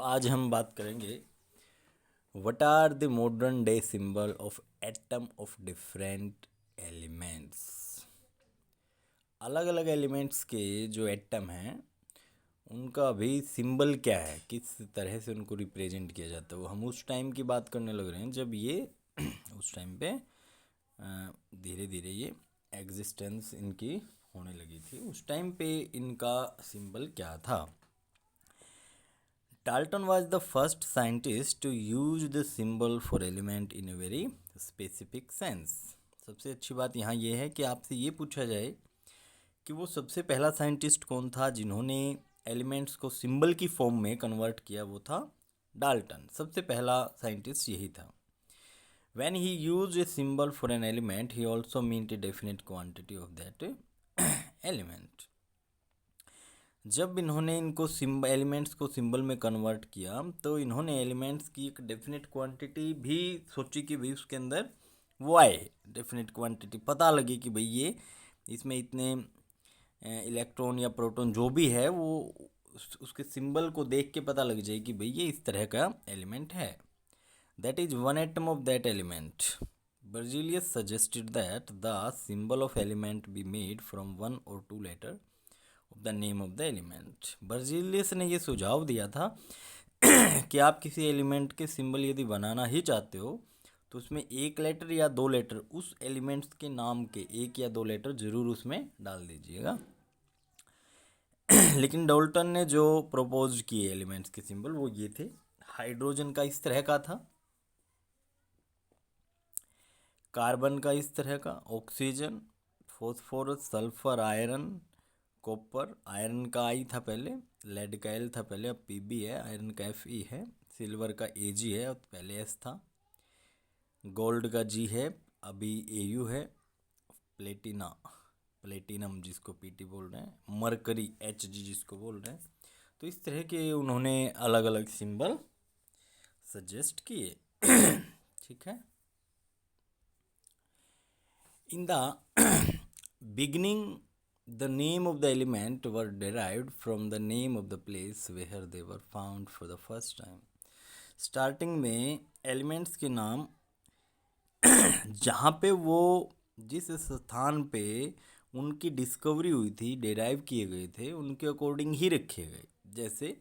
आज हम बात करेंगे what are the modern day symbol of atom of different elements. अलग अलग एलिमेंट्स के जो एटम हैं उनका भी सिंबल क्या है, किस तरह से उनको रिप्रेजेंट किया जाता है। वो हम उस टाइम की बात करने लग रहे हैं जब ये उस टाइम पे धीरे धीरे ये एग्जिस्टेंस इनकी होने लगी थी। उस टाइम पे इनका सिंबल क्या था। Dalton was the first scientist to use the symbol for element in a very specific sense। सबसे अच्छी बात यहाँ ये है कि आपसे ये पूछा जाए कि वो सबसे पहला साइंटिस्ट कौन था जिन्होंने एलिमेंट्स को सिंबल की फॉर्म में कन्वर्ट किया। वो था डाल्टन, सबसे पहला साइंटिस्ट यही था। When he used a symbol for an element, he also meant a definite quantity of that element। जब इन्होंने इनको एलिमेंट्स को सिंबल में कन्वर्ट किया तो इन्होंने एलिमेंट्स की एक डेफिनेट क्वांटिटी भी सोची कि भाई उसके अंदर वो आए, डेफिनेट क्वांटिटी पता लगे कि भाई ये इसमें इतने इलेक्ट्रॉन या प्रोटॉन जो भी है वो उसके सिंबल को देख के पता लग जाए कि भाई ये इस तरह का एलिमेंट है। That is one atom of that element. Berzelius suggested that the symbol of element be made from one or two letter the name of the element. Berzelius ने ये सुझाव दिया था कि आप किसी एलिमेंट के सिंबल यदि बनाना ही चाहते हो तो उसमें एक लेटर या दो लेटर उस एलिमेंट्स के नाम के एक या दो लेटर जरूर उसमें डाल दीजिएगा। लेकिन डाल्टन ने जो प्रपोज किए एलिमेंट्स के सिंबल वो ये थे। हाइड्रोजन का इस तरह का था, कार्बन का इस तरह का, oxygen, phosphorus, sulphur, iron, copper, iron का आई था पहले, लेड का एल था पहले, अब पीबी है, आयरन का एफ ई है, सिल्वर का एजी है और पहले एस था, गोल्ड का जी है अभी एयू है, प्लेटिनम जिसको पीटी बोल रहे हैं, मरकरी एच जी जिसको बोल रहे हैं। तो इस तरह के उन्होंने अलग अलग सिंबल सजेस्ट किए। ठीक है। In the beginning the name of the element were derived from the name of the place where they were found for the first time। Starting में एलिमेंट्स के नाम जहाँ पे वो जिस स्थान पे उनकी डिस्कवरी हुई थी, डेराइव किए गए थे, उनके अकॉर्डिंग ही रखे गए। जैसे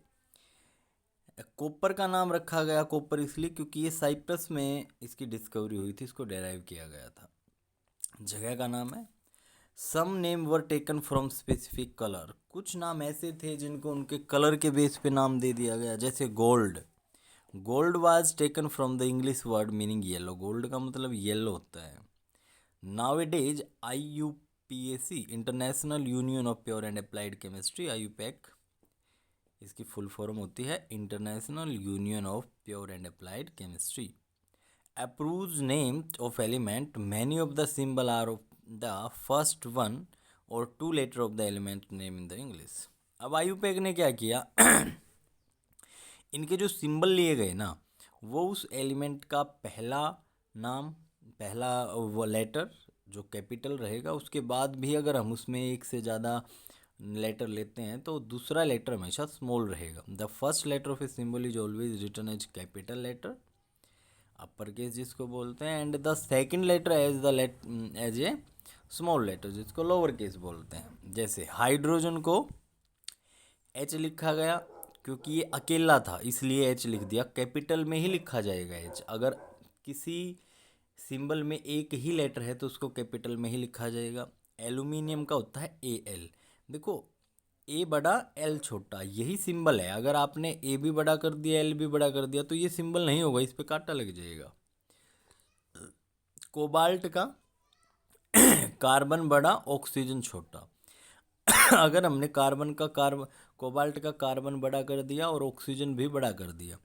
कॉपर का नाम रखा गया कॉपर इसलिए क्योंकि ये साइप्रस में इसकी डिस्कवरी हुई थी, इसको डेराइव किया गया था। जगह का नाम है। Some name were taken from specific colour. कुछ नाम ऐसे थे जिनको उनके कलर के बेस पे नाम दे दिया गया। जैसे gold, gold was taken from the English word meaning yellow. Gold का मतलब येलो होता है। Nowadays IUPAC, international union of pure and applied chemistry, IUPAC इसकी फुल फॉर्म होती है international union of pure and applied chemistry, approves name of element. Many of the symbol are of the first one or two letter of the element name in the English. अब IUPAC ने क्या किया इनके जो symbol लिए गए ना वो उस एलिमेंट का पहला नाम, पहला वो लेटर जो कैपिटल रहेगा, उसके बाद भी अगर हम उसमें एक से ज़्यादा लेटर लेते हैं तो दूसरा लेटर हमेशा स्मॉल रहेगा। The first letter of a symbol is always written as capital letter, upper case जिसको बोलते हैं, and the second letter as a small letter जिसको लोअर केस बोलते हैं। जैसे हाइड्रोजन को H लिखा गया क्योंकि ये अकेला था इसलिए H लिख दिया, कैपिटल में ही लिखा जाएगा H। अगर किसी सिंबल में एक ही लेटर है तो उसको कैपिटल में ही लिखा जाएगा। एल्यूमिनियम का होता है AL। देखो A बड़ा L छोटा, यही सिंबल है। अगर आपने A भी बड़ा कर दिया L भी बड़ा कर दिया तो ये सिंबल नहीं होगा, इस पे कांटा लग जाएगा। कोबाल्ट का कार्बन बड़ा ऑक्सीजन छोटा। अगर हमने कोबाल्ट का कार्बन बड़ा कर दिया और ऑक्सीजन भी बड़ा कर दिया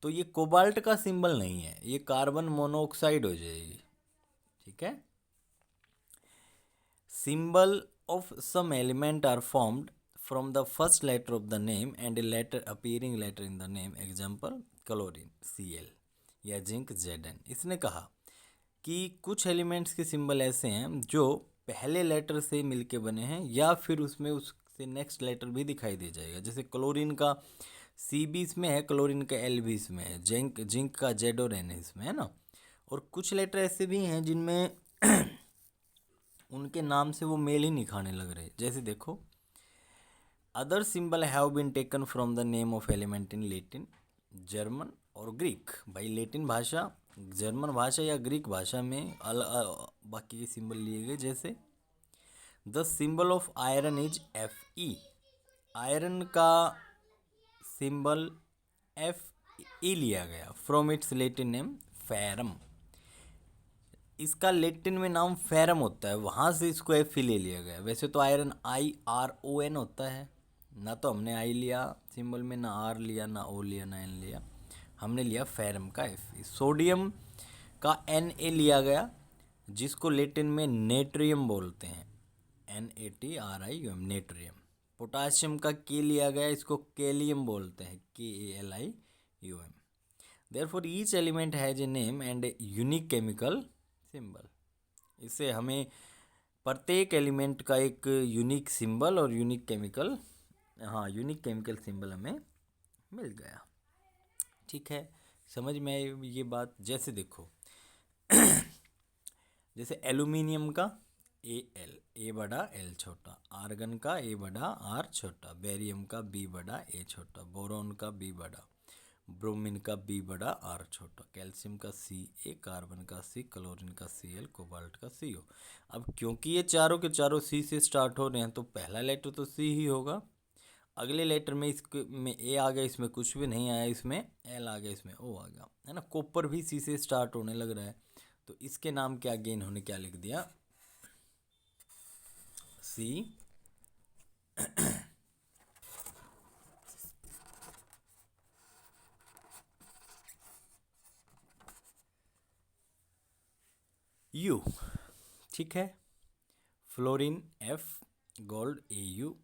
तो ये कोबाल्ट का सिंबल नहीं है, ये कार्बन मोनोऑक्साइड हो जाएगी। ठीक है। Symbol of some element are formed from the first letter of the name and a letter appearing letter in the name. Example chlorine Cl या जिंक Zn। इसने कहा कि कुछ एलिमेंट्स के सिंबल ऐसे हैं जो पहले लेटर से मिलके बने हैं या फिर उसमें उससे नेक्स्ट लेटर भी दिखाई दे जाएगा। जैसे क्लोरीन का सी भी इसमें है, क्लोरीन का एल भी इसमें है, जिंक जिंक का जेड और एन इसमें है ना। और कुछ लेटर ऐसे भी हैं जिनमें उनके नाम से वो मेल ही नहीं खाने लग रहे। जैसे देखो, other symbol have been taken from the name of element in Latin, German और ग्रीक। भाई लेटिन भाषा, जर्मन भाषा या ग्रीक भाषा में बाकी के सिंबल लिए गए। जैसे the symbol of iron is F E, iron का सिंबल एफ ई लिया गया from its Latin name ferrum. इसका लेटिन में नाम फेरम होता है, वहाँ से इसको एफ ई ले लिया गया। वैसे तो iron I R O N होता है, ना तो हमने आई लिया सिंबल में, ना आर लिया, ना ओ लिया, ना एन लिया, हमने लिया फेरम का एफ ई। सोडियम का एन ए लिया गया, जिसको लेटिन में नेट्रियम बोलते हैं, N A T R I U M, natrium. Potassium का के लिया गया, इसको केलियम बोलते हैं, K A L I U M. Therefore each element has a name and a unique chemical symbol. इससे हमें प्रत्येक एलिमेंट का एक यूनिक सिंबल और यूनिक केमिकल, हाँ यूनिक केमिकल सिंबल हमें मिल गया। ठीक है, समझ में आई ये बात। जैसे देखो जैसे एल्यूमिनियम का ए एल, ए बड़ा एल छोटा, आर्गन का ए बड़ा आर छोटा, बेरियम का बी बड़ा ए छोटा, बोरोन का बी बड़ा, ब्रोमीन का बी बड़ा आर छोटा, कैल्शियम का सी ए, कार्बन का सी, क्लोरीन का सी एल, कोबाल्ट का सी ओ। अब क्योंकि ये चारों के चारों सी से स्टार्ट हो रहे हैं तो पहला लेटर तो सी ही होगा। अगले लेटर में इसके में ए आ गया, इसमें कुछ भी नहीं आया, इसमें एल आ गया, इसमें ओ आ गया, है ना। कॉपर भी सी से स्टार्ट होने लग रहा है, तो इसके नाम के आगे इन्होंने क्या लिख दिया, सी यू। ठीक है, fluorine F, gold A U,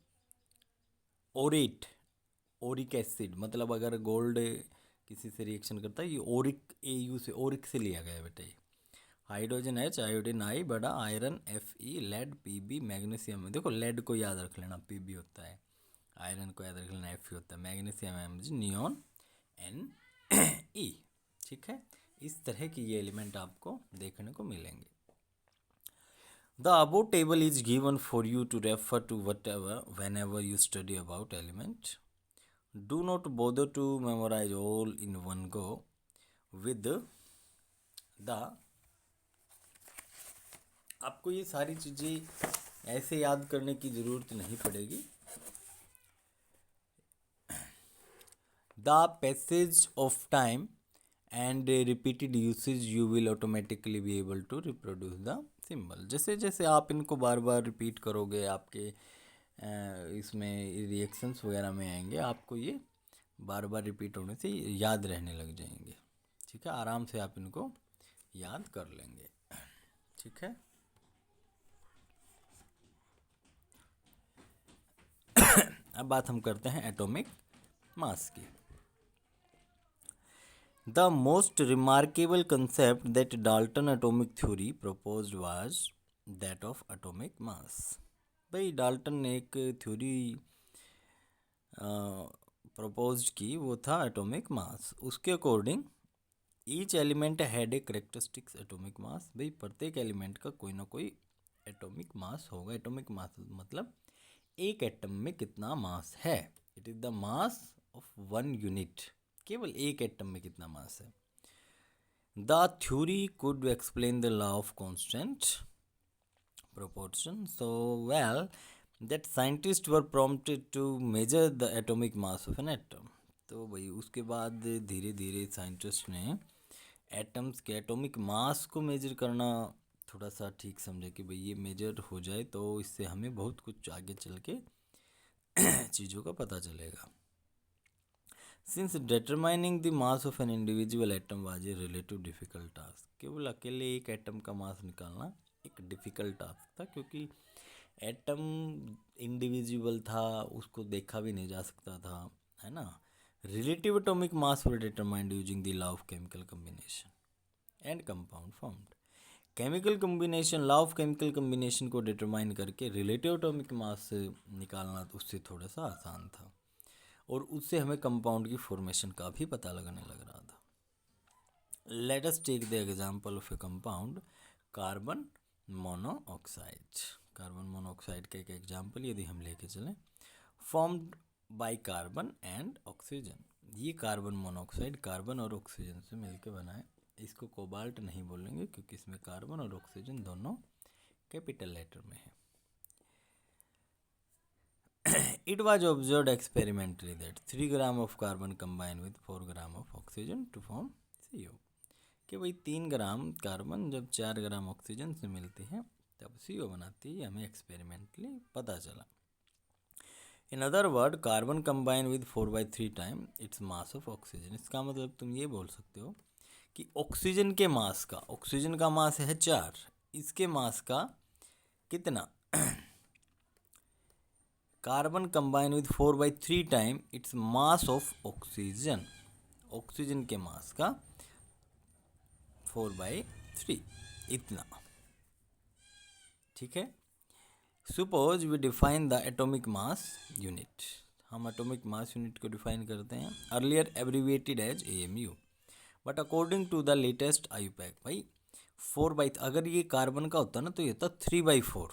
aurate, auric acid, मतलब अगर गोल्ड किसी से रिएक्शन करता है, ये ओरिक ए यू से, ओरिक से लिया गया है बेटा ये। हाइड्रोजन एच, आयोडीन आई बड़ा, iron F E, lead P B, magnesium, देखो लेड को याद रख लेना पी बी होता है, आयरन को याद रख लेना एफ ई होता है, magnesium M G, neon N E. ठीक है, इस तरह की ये एलिमेंट आपको देखने को मिलेंगे। The above table is given for you to refer to whatever whenever you study about element. Do not bother to memorize all in one go. With the आपको ये सारी चीज़ें ऐसे याद करने की ज़रूरत नहीं पड़ेगी। The passage of time and repeated usage you will automatically be able to reproduce the symbol। जैसे जैसे आप इनको बार बार रिपीट करोगे, आपके इसमें रिएक्शंस वगैरह में आएंगे, आपको ये बार बार रिपीट होने से याद रहने लग जाएंगे। ठीक है, आराम से आप इनको याद कर लेंगे। ठीक है, अब बात हम करते हैं एटॉमिक मास की। The most remarkable concept that Dalton atomic theory proposed was that of atomic mass। भाई डाल्टन ने एक थ्योरी प्रपोज की, वो था एटॉमिक मास। उसके according each element had a characteristics atomic mass. भाई प्रत्येक एलिमेंट का कोई ना कोई एटॉमिक मास होगा। एटॉमिक मास मतलब एक एटम में कितना मास है, it is the mass of one unit, केवल एक एटम में कितना मास है। The theory could explain the law of constant proportion so well that scientist were prompted to measure the atomic mass of an atom. तो भाई उसके बाद धीरे धीरे साइंटिस्ट ने एटम्स के एटॉमिक मास को मेजर करना थोड़ा सा ठीक समझा कि भाई ये मेजर हो जाए तो इससे हमें बहुत कुछ आगे चल के चीज़ों का पता चलेगा। Since determining the mass of an individual atom was a relative difficult task. केवल अकेले एक एटम का मास निकालना एक डिफ़िकल्ट टास्क था, क्योंकि एटम इंडिविजुअल था, उसको देखा भी नहीं जा सकता था, है ना। Relative atomic mass were determined using the law of chemical combination and compound formed. Chemical combination, law of chemical combination को डिटरमाइन करके रिलेटिव एटॉमिक मास निकालना तो उससे थोड़ा सा आसान था। और उससे हमें कंपाउंड की फॉर्मेशन का भी पता लगने लग रहा था। Let us take the example of a compound carbon monoxide. Carbon monoxide का एक एग्जांपल यदि हम लेके चलें, formed by carbon and oxygen. ये कार्बन मोनोऑक्साइड कार्बन और ऑक्सीजन से मिलकर बना है। इसको कोबाल्ट नहीं बोलेंगे क्योंकि इसमें कार्बन और ऑक्सीजन दोनों कैपिटल लेटर में है। It was observed experimentally that 3 gram of carbon combine with 4 gram of oxygen to form CO। कि भाई 3 ग्राम कार्बन जब 4 ग्राम ऑक्सीजन से मिलती है तब CO बनाती है, हमें एक्सपेरिमेंटली पता चला। In other word carbon combine with 4/3 time its mass of oxygen. इसका मतलब तुम ये बोल सकते हो कि ऑक्सीजन के मास का, ऑक्सीजन का मास है 4, इसके मास का कितना, carbon combine with 4/3 time its mass of oxygen. Oxygen के मास का 4/3 इतना, ठीक है। Suppose we define the atomic mass unit. हम एटॉमिक मास यूनिट को डिफाइन करते हैं, earlier abbreviated as AMU, but according to the latest IUPAC। भाई 4/, अगर ये कार्बन का होता ना तो ये होता 3/4।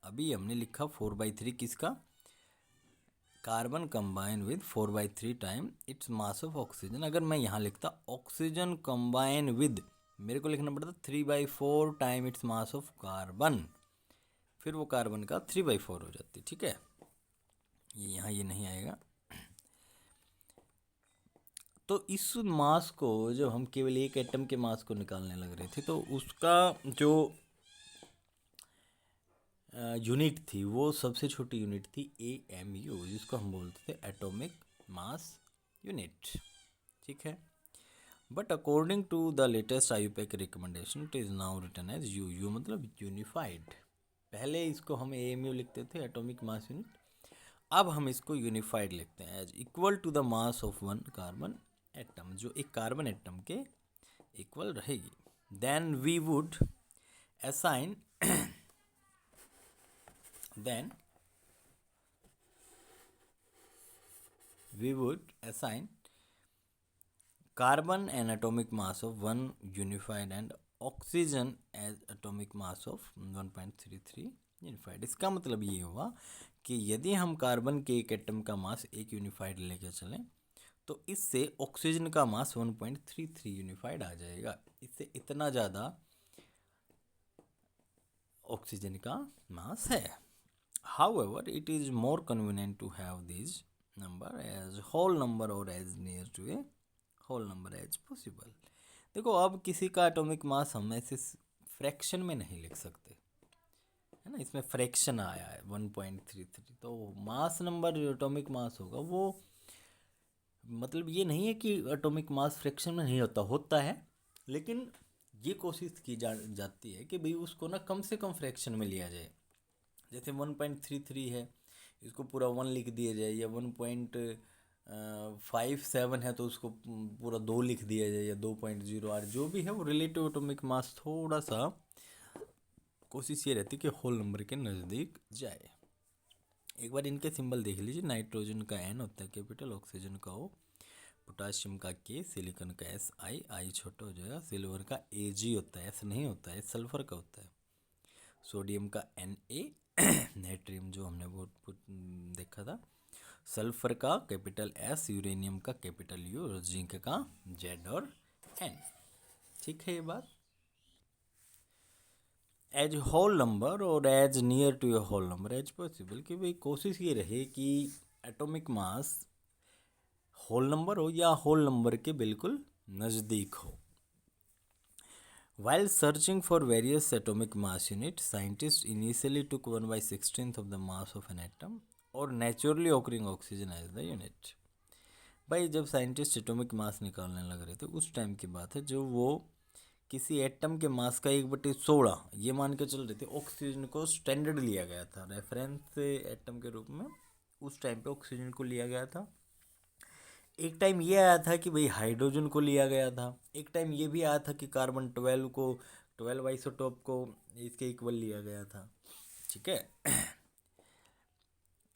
अभी हमने लिखा 4/3 किसका, carbon combine with 4/3 time its mass of oxygen. अगर मैं यहाँ लिखता ऑक्सीजन कंबाइन विद, मेरे को लिखना पड़ता 3/4 time its mass of carbon, फिर वो कार्बन का 3/4 हो जाती, ठीक है। ये यहाँ ये नहीं आएगा। तो इस मास को जब हम केवल एक एटम के मास को निकालने लग रहे थे तो उसका जो यूनिट थी वो सबसे छोटी यूनिट थी AMU, जिसको हम बोलते थे एटॉमिक मास यूनिट, ठीक है। But according to the latest IUPAC recommendation it is now written as U मतलब यूनिफाइड। पहले इसको हम AMU लिखते थे, एटॉमिक मास यूनिट, अब हम इसको यूनिफाइड लिखते हैं as equal to the mass of 1 carbon atom, जो एक कार्बन एटम के इक्वल रहेगी। Then we would assign carbon an atomic mass of 1 unified and oxygen as atomic mass of 1.33 unified. इसका मतलब ये हुआ कि यदि हम कार्बन के एक एटम का मास एक यूनिफाइड लेकर चलें तो इससे ऑक्सीजन का मास 1.33 यूनिफाइड आ जाएगा। इससे इतना ज़्यादा ऑक्सीजन का मास है। However it is more convenient to have this number as whole number और as near to a whole number as possible. देखो अब किसी का एटॉमिक मास हम ऐसे फ्रैक्शन में नहीं लिख सकते, है ना, इसमें फ्रैक्शन आया है 1.33, तो मास नंबर जो एटॉमिक मास होगा वो मतलब ये नहीं है कि एटॉमिक मास फ्रैक्शन में नहीं होता है, लेकिन ये कोशिश की जाती है कि भाई उसको ना कम से कम फ्रैक्शन में लिया जाए। जैसे 1.33 है, इसको पूरा 1 लिख दिया जाए, या 1.57 है तो उसको पूरा 2 लिख दिया जाए, या 2.08 जो भी है वो रिलेटिव एटॉमिक मास थोड़ा सा कोशिश ये रहती है कि होल नंबर के नज़दीक जाए। एक बार इनके सिंबल देख लीजिए, नाइट्रोजन का N होता है कैपिटल, ऑक्सीजन का O, पोटाशियम का K, सिलिकॉन का SI छोटा हो जाएगा, सिल्वर का AG होता है, S नहीं होता है, सल्फर का होता है, सोडियम का Na, नाइट्रियम जो हमने वो देखा था, सल्फर का कैपिटल S, यूरेनियम का कैपिटल U और जिंक का Z और N, ठीक है ये बात। एज होल नंबर और as near to a whole number as possible, कि भाई कोशिश ये रहे कि एटॉमिक मास होल नंबर हो या होल नंबर के बिल्कुल नज़दीक हो। While searching for various atomic mass units, scientists initially took 1/16 of the mass of an atom or naturally occurring oxygen as the unit। भाई जब साइंटिस्ट एटॉमिक मास निकालने लग रहे थे उस टाइम की बात है, जो वो किसी एटम के मास का 1/16 ये मान के चल रहे थे। ऑक्सीजन को स्टैंडर्ड लिया गया था, रेफरेंस एटम के रूप में उस टाइम पे ऑक्सीजन को लिया गया था। एक टाइम ये आया था कि भाई हाइड्रोजन को लिया गया था, एक टाइम ये भी आया था कि कार्बन 12 आइसोटोप को इसके इक्वल लिया गया था, ठीक है।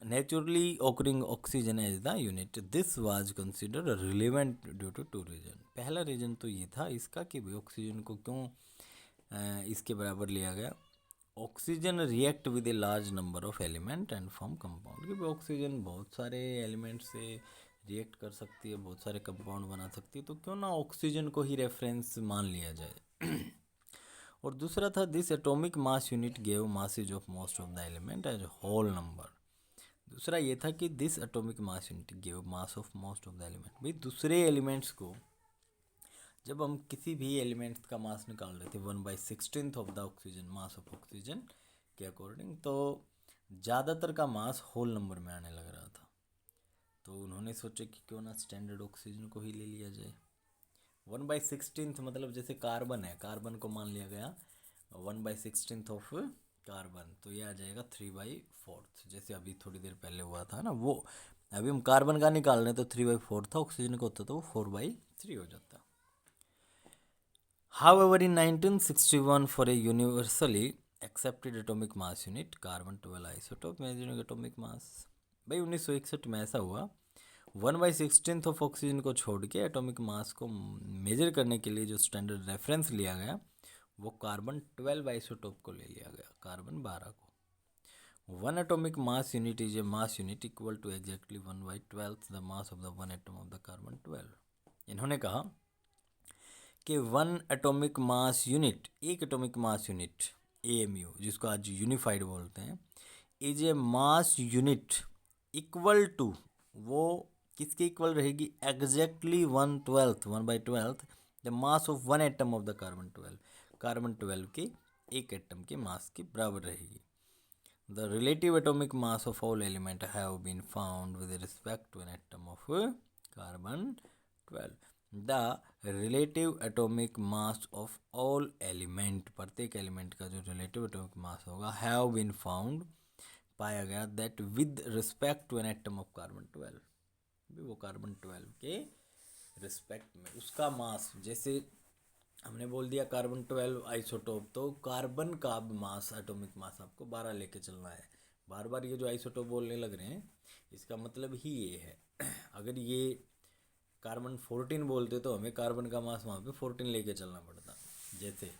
naturally occurring oxygen as the unit. This was considered relevant due to two reason. पहला रीजन तो ये था इसका कि भाई ऑक्सीजन को क्यों इसके बराबर लिया गया. Oxygen react with a large number of element and form compound. कि भाई ऑक्सीजन बहुत सारे एलिमेंट से रिएक्ट कर सकती है, बहुत सारे कंपाउंड बना सकती है, तो क्यों ना ऑक्सीजन को ही रेफरेंस मान लिया जाए. और दूसरा था this atomic mass unit gave masses of most of the element as whole number. दूसरा ये था कि this atomic mass unit give mass of most of the element. भाई दूसरे एलिमेंट्स को जब हम किसी भी एलिमेंट्स का मास निकाल रहे थे 1/16 of the oxygen mass of oxygen के अकॉर्डिंग, तो ज़्यादातर का मास होल नंबर में आने लग रहा था. तो उन्होंने सोचा कि क्यों ना स्टैंडर्ड ऑक्सीजन को ही ले लिया जाए. 1/16 मतलब जैसे कार्बन है, कार्बन को मान लिया गया 1/16 ऑफ कार्बन, तो ये आ जाएगा 3/4. जैसे अभी थोड़ी देर पहले हुआ था ना, वो अभी हम कार्बन का निकाल रहे हैं तो 3/4 था, ऑक्सीजन का होता तो वो 4/3 हो जाता. However, in 1961, for a universally accepted atomic mass unit, carbon 12 isotope measuring atomic mass. भाई 1961 में ऐसा हुआ 1/16 ऑफ ऑक्सीजन को छोड़ के एटॉमिक मास को मेजर करने के लिए जो स्टैंडर्ड रेफरेंस लिया गया वो कार्बन 12 आइसोटोप को ले लिया गया, कार्बन 12 को. One atomic mass unit is a mass unit equal to exactly 1/12 the mass of the one atom of the carbon 12. इन्होंने कहा कि वन एटॉमिक मास यूनिट, एक एटॉमिक मास यूनिट AMU जिसको आज यूनिफाइड बोलते हैं, is a mass unit equal to, वो किसके इक्वल रहेगी, exactly 1/12 the mass of one atom of the carbon 12. Carbon 12 के एक एटम के मास के बराबर रहेगी. The relative atomic mass of all elements have been found with respect to an atom of carbon 12. The relative atomic mass of all element, प्रत्येक element का जो relative atomic mass होगा have been found, पाया गया that with respect to an atom of carbon 12. वो carbon 12 के respect में उसका मास, जैसे हमने बोल दिया कार्बन 12 आइसोटोप, तो कार्बन का मास एटॉमिक मास आपको 12 लेके चलना है. बार बार ये जो आइसोटोप बोलने लग रहे हैं इसका मतलब ही ये है. अगर ये कार्बन 14 बोलते तो हमें कार्बन का मास वहाँ पे 14 लेके चलना पड़ता. जैसे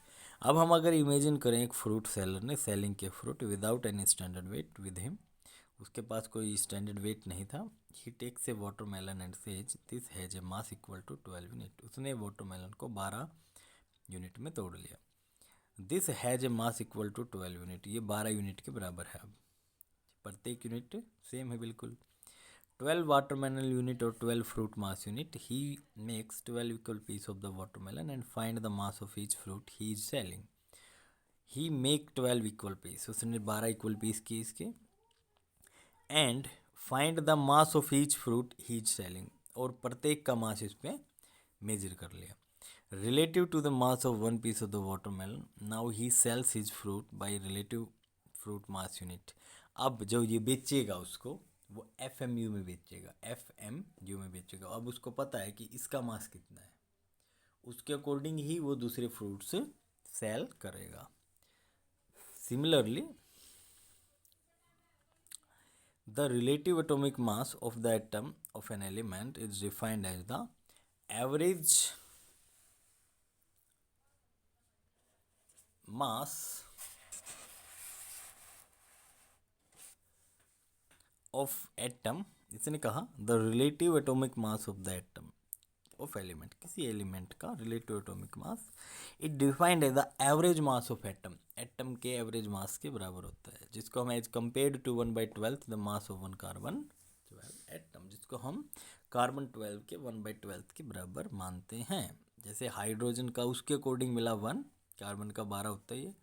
अब हम अगर इमेजिन करें एक फ्रूट सेलर ने सेलिंग के fruit without any standard weight with him, उसके पास कोई स्टैंडर्ड वेट नहीं था. He takes a watermelon and says this has a mass equal to 12 unit. उसने वाटरमेलन को 12 यूनिट में तोड़ लिया. This has a mass equal to 12 unit, ये 12 यूनिट के बराबर है. अब प्रत्येक यूनिट सेम है बिल्कुल. 12 वाटरमेलन यूनिट और 12 fruit mass unit. He makes 12 equal piece of the watermelon and find the mass of each fruit he is selling. He make 12 equal piece, उसने 12 इक्वल पीस किए इसके, and find the mass of each fruit he is selling, और प्रत्येक का मास इस पर major कर लिया. Relative to the mass of one piece of the watermelon, now he sells his fruit by relative fruit mass unit. अब जो ये बेचेगा उसको वो FMU में बेचेगा, FMU में बेचेगा. अब उसको पता है कि इसका मास कितना है, उसके अकॉर्डिंग ही वो दूसरे फ्रूट्स सेल करेगा. Similarly the relative atomic mass of the atom of an element is defined as the average mass of atom. इसने कहा the relative atomic mass of the atom of element, किसी element का relative atomic mass it defined as the average mass of atom, atom के average mass के बराबर होता है, जिसको हम as compared to 1/12 the mass of one carbon 12 atom, जिसको हम कार्बन 12 के 1/12 के बराबर मानते हैं. जैसे हाइड्रोजन का उसके अकॉर्डिंग मिला 1, कार्बन का 12 होता है,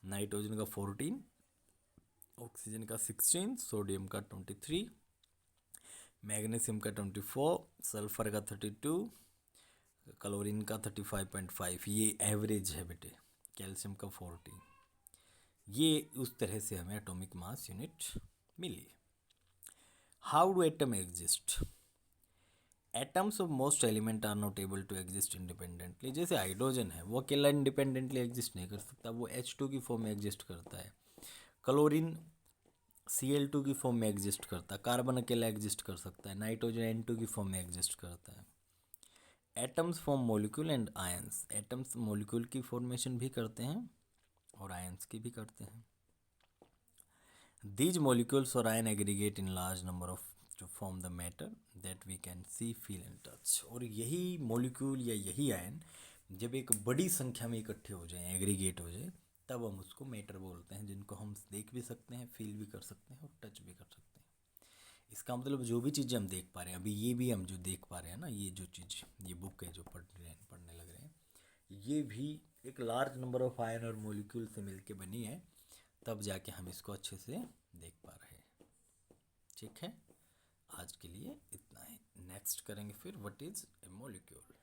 नाइट्रोजन का 14, ऑक्सीजन का 16, सोडियम का 23, मैग्नीशियम का 24, सल्फर का 32, क्लोरीन का 35.5. ये एवरेज है बेटे. कैल्शियम का 40. ये उस तरह से हमें एटॉमिक मास यूनिट मिली. How do atom exist? Atoms of most element are not able to exist independently. जैसे हाइड्रोजन है वो अकेला इंडिपेंडेंटली एग्जिस्ट नहीं कर सकता, वो H2 की फॉर्म में एग्जिस्ट करता है. क्लोरीन Cl2 की फॉर्म में एग्जिस्ट करता है, कार्बन अकेला एग्जिस्ट कर सकता है, नाइट्रोजन N2 की फॉर्म में एग्जिस्ट करता है। Atoms form molecule and ions, atoms molecule की फॉर्मेशन भी करते हैं और आयंस की भी करते हैं। These molecules or ion aggregate in large number of to form the matter that we can see, feel and touch। और यही मॉलिक्यूल या यही आयन जब एक बड़ी संख्या में इकट्ठे हो जाएं, एग्रीगेट हो जाए, तब हम उसको मैटर बोलते हैं, जिनको हम देख भी सकते हैं, फील भी कर सकते हैं और टच भी कर सकते हैं। इसका मतलब जो भी चीज़ें हम देख पा रहे हैं, अभी ये भी हम जो देख पा रहे हैं ना, ये जो चीज़, ये बुक है जो पढ़ने लग रहे हैं, ये भी एक लार्ज नंबर ऑफ आयन और मॉलिक्यूल से मिलके बनी है, तब जाके हम इसको अच्छे से देख पा रहे हैं। ठीक है, आज के लिए इतना ही। नेक्स्ट करेंगे फिर व्हाट इज़ ए मॉलिक्यूल।